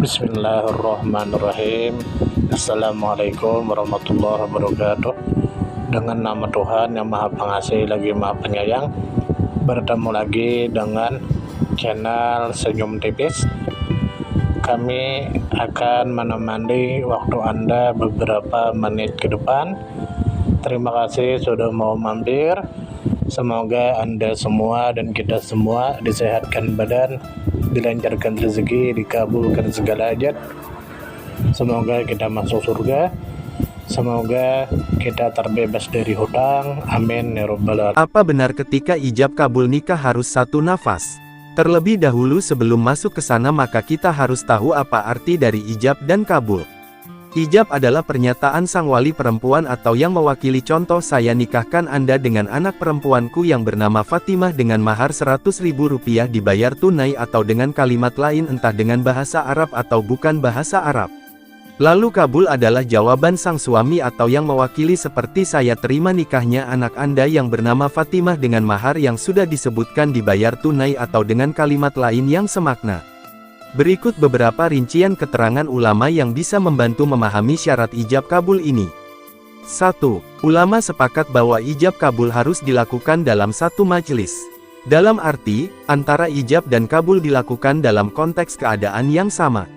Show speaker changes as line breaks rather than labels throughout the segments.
Bismillahirrahmanirrahim. Assalamualaikum warahmatullahi wabarakatuh. Dengan nama Tuhan yang Maha Pengasih lagi Maha Penyayang, bertemu lagi dengan channel Senyum Tipis. Kami akan menemani waktu Anda beberapa menit ke depan. Terima kasih sudah mau mampir. Semoga Anda semua dan kita semua disehatkan badan, dilancarkan rezeki, dikabulkan segala hajat. Semoga kita masuk surga. Semoga kita terbebas dari hutang. Amin ya rabbal alamin.
Apa benar ketika ijab kabul nikah harus satu nafas? Terlebih dahulu sebelum masuk ke sana maka kita harus tahu apa arti dari ijab dan kabul. Ijab adalah pernyataan sang wali perempuan atau yang mewakili contoh saya nikahkan Anda dengan anak perempuanku yang bernama Fatimah dengan mahar Rp100.000 dibayar tunai atau dengan kalimat lain entah dengan bahasa Arab atau bukan bahasa Arab. Lalu kabul adalah jawaban sang suami atau yang mewakili seperti saya terima nikahnya anak Anda yang bernama Fatimah dengan mahar yang sudah disebutkan dibayar tunai atau dengan kalimat lain yang semakna. Berikut beberapa rincian keterangan ulama yang bisa membantu memahami syarat ijab kabul ini. 1. Ulama sepakat bahwa ijab kabul harus dilakukan dalam satu majelis. Dalam arti, antara ijab dan kabul dilakukan dalam konteks keadaan yang sama.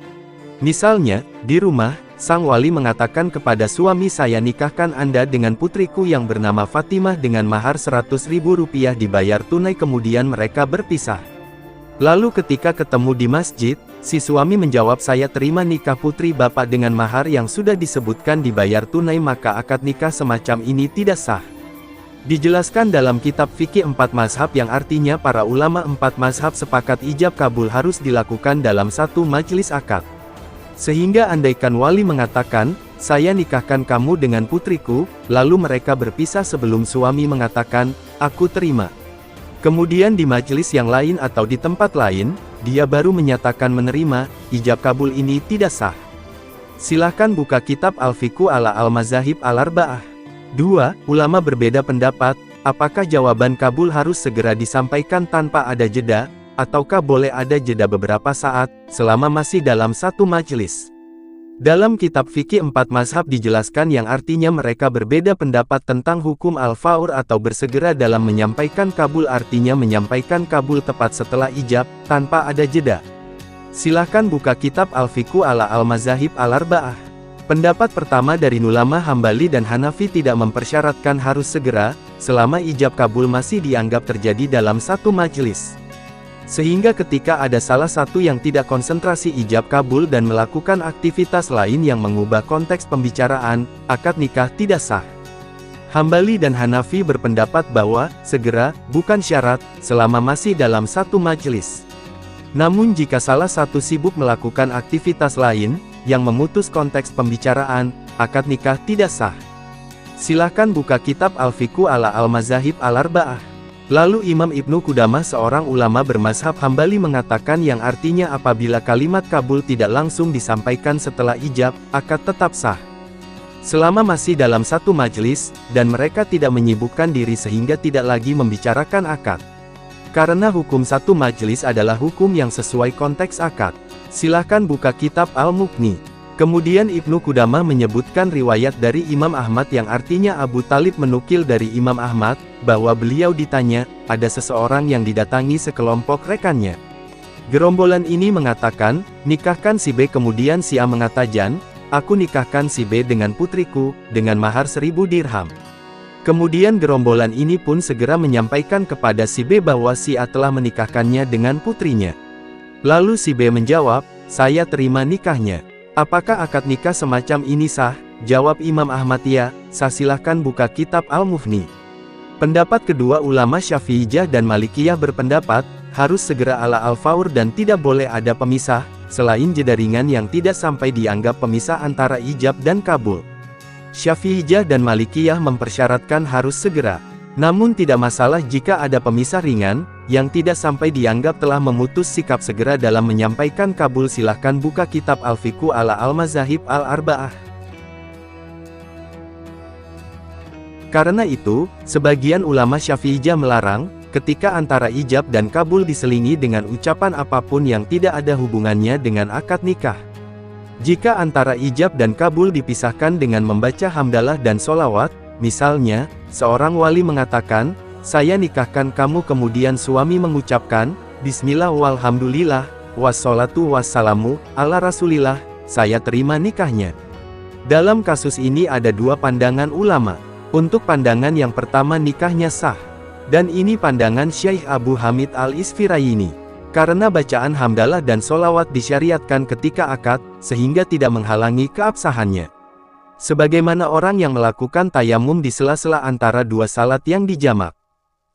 Misalnya, di rumah, sang wali mengatakan kepada suami saya nikahkan Anda dengan putriku yang bernama Fatimah dengan mahar Rp100.000 dibayar tunai kemudian mereka berpisah. Lalu ketika ketemu di masjid, si suami menjawab saya terima nikah putri bapak dengan mahar yang sudah disebutkan dibayar tunai maka akad nikah semacam ini tidak sah. Dijelaskan dalam kitab fikih 4 mazhab yang artinya para ulama 4 mazhab sepakat ijab kabul harus dilakukan dalam satu majelis akad. Sehingga andaikan wali mengatakan, saya nikahkan kamu dengan putriku, lalu mereka berpisah sebelum suami mengatakan, aku terima. Kemudian di majelis yang lain atau di tempat lain, dia baru menyatakan menerima, ijab kabul ini tidak sah. Silahkan buka kitab Al-Fiqhu ala Al-Mazahib Al-Arba'ah. 2. Ulama berbeda pendapat, apakah jawaban kabul harus segera disampaikan tanpa ada jeda, ataukah boleh ada jeda beberapa saat, selama masih dalam satu majelis. Dalam kitab fikih 4 mazhab dijelaskan yang artinya mereka berbeda pendapat tentang hukum al-faur atau bersegera dalam menyampaikan kabul artinya menyampaikan kabul tepat setelah ijab, tanpa ada jeda. Silahkan buka kitab Al-Fiqhu ala Al-Mazahib Al-Arba'ah. Pendapat pertama dari ulama Hambali dan Hanafi tidak mempersyaratkan harus segera, selama ijab kabul masih dianggap terjadi dalam satu majelis. Sehingga ketika ada salah satu yang tidak konsentrasi ijab kabul dan melakukan aktivitas lain yang mengubah konteks pembicaraan, akad nikah tidak sah. Hambali dan Hanafi berpendapat bahwa, segera, bukan syarat, selama masih dalam satu majelis. Namun jika salah satu sibuk melakukan aktivitas lain, yang memutus konteks pembicaraan, akad nikah tidak sah. Silahkan buka kitab Al-Fiqhu ala Al-Mazahib Al-Arba'ah. Lalu Imam Ibnu Qudamah seorang ulama bermazhab Hambali mengatakan yang artinya apabila kalimat kabul tidak langsung disampaikan setelah ijab, akad tetap sah. Selama masih dalam satu majelis, dan mereka tidak menyibukkan diri sehingga tidak lagi membicarakan akad. Karena hukum satu majelis adalah hukum yang sesuai konteks akad. Silahkan buka kitab Al-Mughni. Kemudian Ibnu Qudamah menyebutkan riwayat dari Imam Ahmad yang artinya Abu Talib menukil dari Imam Ahmad, bahwa beliau ditanya, ada seseorang yang didatangi sekelompok rekannya. Gerombolan ini mengatakan, nikahkan si B kemudian si A mengatakan, aku nikahkan si B dengan putriku, dengan mahar 1.000 dirham. Kemudian gerombolan ini pun segera menyampaikan kepada si B bahwa si A telah menikahkannya dengan putrinya. Lalu si B menjawab, saya terima nikahnya. Apakah akad nikah semacam ini sah? Jawab Imam Ahmad ya, sah. Silahkan buka kitab Al-Mughni. Pendapat kedua ulama Syafi'iyah dan Malikiyah berpendapat, harus segera ala al-faur dan tidak boleh ada pemisah, selain jeda ringan yang tidak sampai dianggap pemisah antara ijab dan kabul. Syafi'iyah dan Malikiyah mempersyaratkan harus segera. Namun tidak masalah jika ada pemisah ringan, yang tidak sampai dianggap telah memutus sikap segera dalam menyampaikan kabul. Silahkan buka kitab Al-Fiqhu ala Al-Mazahib Al-Arba'ah. Karena itu, sebagian ulama Syafi'iyah melarang, ketika antara ijab dan kabul diselingi dengan ucapan apapun yang tidak ada hubungannya dengan akad nikah. Jika antara ijab dan kabul dipisahkan dengan membaca hamdalah dan solawat, misalnya, seorang wali mengatakan, "Saya nikahkan kamu," kemudian suami mengucapkan, "Bismillah walhamdulillah, wassalatu wassalamu ala rasulillah, saya terima nikahnya." Dalam kasus ini ada dua pandangan ulama. Untuk pandangan yang pertama nikahnya sah. Dan ini pandangan Syekh Abu Hamid Al-Isfirayini. Karena bacaan hamdalah dan solawat disyariatkan ketika akad, sehingga tidak menghalangi keabsahannya. Sebagaimana orang yang melakukan tayamum di sela-sela antara dua salat yang dijamak.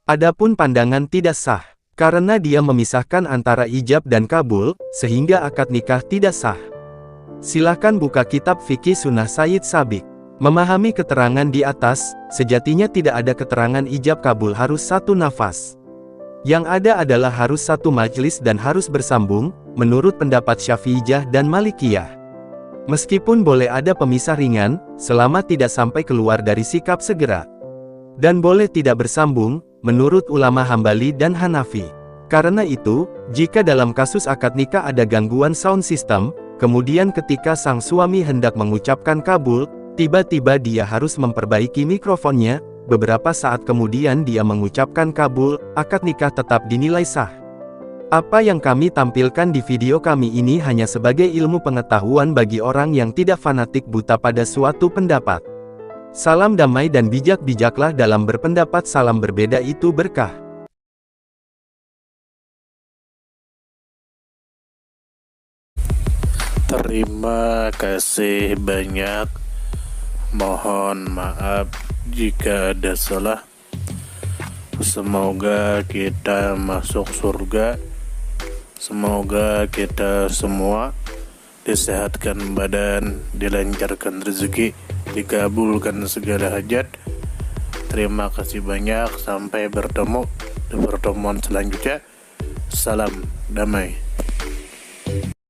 Adapun pandangan tidak sah, karena dia memisahkan antara ijab dan kabul, sehingga akad nikah tidak sah. Silahkan buka kitab Fikih Sunnah Sayyid Sabiq. Memahami keterangan di atas, sejatinya tidak ada keterangan ijab kabul harus satu nafas. Yang ada adalah harus satu majelis dan harus bersambung, menurut pendapat Syafi'iyah dan Malikiyah. Meskipun boleh ada pemisah ringan, selama tidak sampai keluar dari sikap segera. Dan boleh tidak bersambung, menurut ulama Hambali dan Hanafi. Karena itu, jika dalam kasus akad nikah ada gangguan sound system, kemudian ketika sang suami hendak mengucapkan kabul, tiba-tiba dia harus memperbaiki mikrofonnya. Beberapa saat kemudian dia mengucapkan kabul, akad nikah tetap dinilai sah. Apa yang kami tampilkan di video kami ini hanya sebagai ilmu pengetahuan bagi orang yang tidak fanatik buta pada suatu pendapat. Salam damai dan bijak-bijaklah dalam berpendapat, salam berbeda itu berkah.
Terima kasih banyak. Mohon maaf jika ada salah. Semoga kita masuk surga. Semoga kita semua disehatkan badan, dilancarkan rezeki, dikabulkan segala hajat. Terima kasih banyak. Sampai bertemu di pertemuan selanjutnya. Salam damai.